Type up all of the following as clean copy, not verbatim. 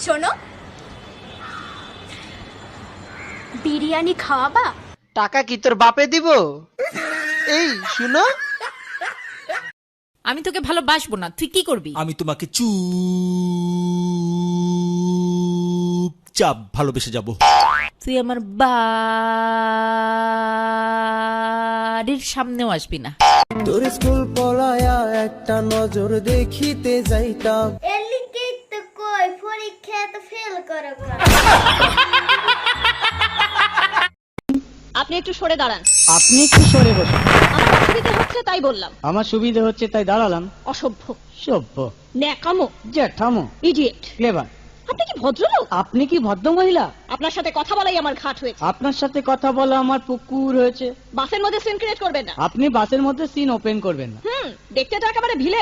শোনো, বিরিয়ানি খাওয়াবা? টাকা কি তোর বাপে দিব? এই শুনো, আমি তোকে ভালোবাসবো না, তুই কি করবি? আমি তোমাকে চুপচাপ ভালোবেসে যাব। তুই আমার বাড়ির সামনেও আসবি না। তোর স্কুল পলায়া একটা নজর দেখিতে যাইতাম। এলিকেই তো কই পরীক্ষা তো ফেল করো। আপনি একটু সরে দাঁড়ান। আপনি একটু সরে বসুন। আমার অসুবিধা হচ্ছে তাই বললাম। আমার সুবিধা হচ্ছে তাই দাঁড়ালাম। অসভ্য, সভ্য, ন্যাকামো, জ্যাঠামো, ইডিয়েট। ক্লেভার। আপনি কি ভদ্রলোক? আপনি কি ভদ্র মহিলা? আপনার সাথে কথা বলাই আমার ঘাট হয়েছে। আপনার সাথে কথা বলা আমার পুকুর হয়েছে। বাসের মধ্যে সিন ক্রিয়েট করবেন না। আপনি বাসের মধ্যে সিন ওপেন করবেন না। দেখতে তো একেবারে ভিলে।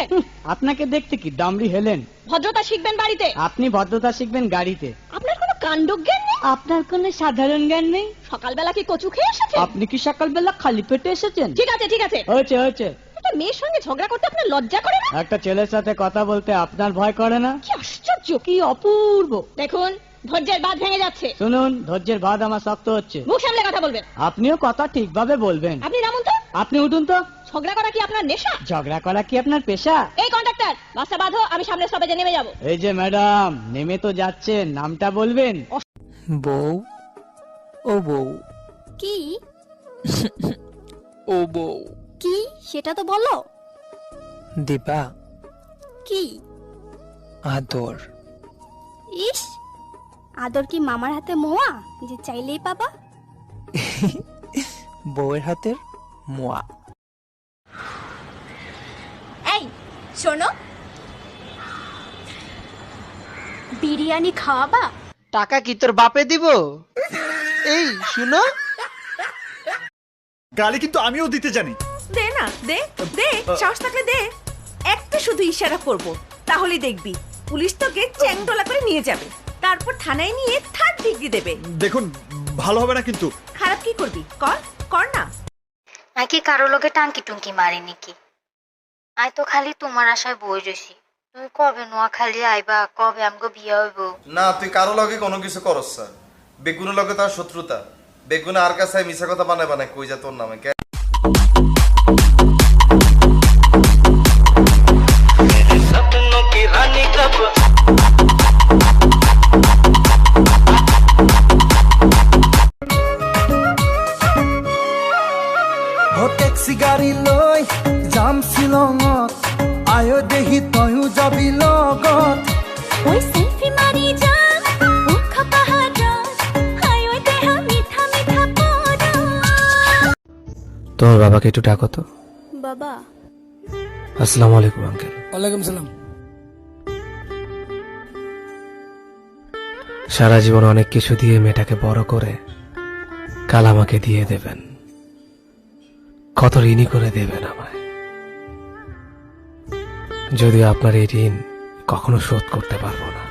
আপনাকে দেখতে কি ডামরি হেলেন? ভদ্রতা শিখবেন বাড়িতে। আপনি ভদ্রতা শিখবেন গাড়িতে। আপনার কোনো কাণ্ডজ্ঞান নেই। আপনার কোনো সাধারণ জ্ঞান নেই। সকালবেলা কি কচু খেয়ে এসেছেন? আপনি কি সকালবেলা খালি পেটে এসেছেন? ঠিক আছে ঠিক আছে, হয়েছে হয়েছে। একটা মেয়ের সঙ্গে ঝগড়া করতে আপনার লজ্জা করে না? একটা ছেলের সাথে কথা বলতে আপনার ভয় করে না? কি আশ্চর্য, কি অপূর্ব। দেখুন ধৈর্যের বাঁধ ভেঙে যাচ্ছে। শুনুন, ধৈর্যের বাঁধ আমার শক্ত হচ্ছে। মুখ সামলে কথা বলবেন। আপনিও কথা ঠিকভাবে বলবেন। আপনি নামুন তো। আপনি উঠুন তো। ঝগড়া করা কি আপনার নেশা? ঝগড়া করা কি আপনার পেশা? এই কন্ডাক্টর, বাসটা বাঁধো, আমি সামনে স্টপেজে নেমে যাব। এই যে ম্যাডাম, নেমে তো যাচ্ছেন, নামটা বলবেন? বউ, ও বউ, কি ও বউ, কি সেটা তো বলো। দিবা কি আদর। ইস, আদর কি মামার হাতে মোয়া যে চাইলেই পাবা? বউয়ের হাতের মোয়া। এই শোনো, বিরিয়ানি খাওয়াবা? টাকা কি তোর বাপে দিব? এই শুনো, গালি কিন্তু আমিও দিতে জানি। দে না, দে দে, সাহস থাকলে দে। একটা শুধু ইশারা করব, তাহলেই দেখবি পুলিশ তোকে চ্যাংদোলা করে নিয়ে যাবে, তারপর থানায় নিয়ে 3rd ডিগ্রি দেবে। দেখুন, ভালো হবে না কিন্তু। খারাপ কি করবি, কর কর না। নাকি কারো লোকে টাঙ্কি টুঙ্কি মারিনি কি? আই তো খালি তোমার আশায় বই রয়েছি। তুমি কবে নোয়াখালী আইবা, কবে আমগো বিয়ে হইব? না, তুই কারো লগে কোনো কিছু করস না। বেগুনের লগে তার শত্রুতা। বেগুনে আর কাছে মিছা কথা বানায় বানায় কই যা তোর নামে কে? ট্যাক্সি গাড়ি লৈ যাম শ্বিলঙত, আয়ো দেহি তয়ো যাবি লগত। ওই সেলফি মারি যান মুখ পাহাড়, হাই ওই দেহা মিঠা মিঠা পড়া। তোমার বাবাকে একটু ডাকো তো। বাবা, আসসালামু আলাইকুম আঙ্কেল। ওয়ালাইকুম সালাম। সারা জীবন অনেক কিছু দিয়ে মেয়েটাকে বড় করে কাল আমাকে দিয়ে দেবেন। কত ঋণই করে দেবেন আমায়। যদিও আপনার এই ঋণ কখনো শোধ করতে পারবো না,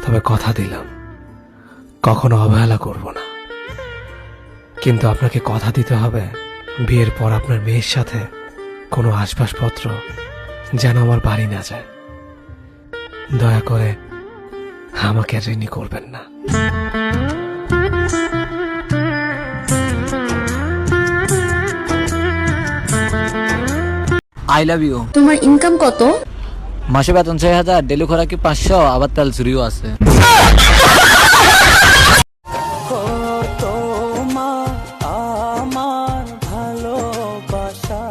তবে কথা দিলাম কখনো অবহেলা করব না। কিন্তু আপনাকে কথা দিতে হবে, বিয়ের পর আপনার মেয়ের সাথে কোনো আসবাবপত্র যেন আমার বাড়ি না যায়। দয়া করে আমাকে ঋণী করবেন না। I love you. তোমার ইনকাম কত? মাসে বেতন 6000, ডেলি খোরাকি 500, আবার তেল চুরিও আছে। আমার ভালোবাসা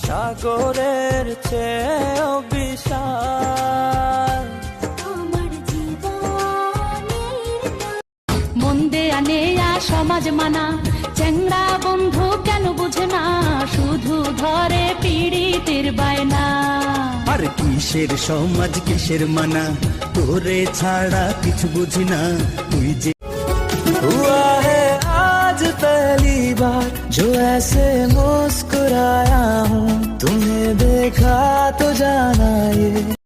সাগরের চেয়েও বিশাল। আমার জীবনের মন দেয়া নেয়া সমাজ মানা, চ্যাংড়া বন্ধু কেন বুঝে না, শুধু ধরে পীড়িতের বায়না। আর কিসের সমাজ কিসের মানা, তোরে ছাড়া কিছু বুঝি না। তুই যে हुआ है आज पहली बार जो ऐसे मुस्कुराया हूँ, तुम्हें देखा तो जाना ये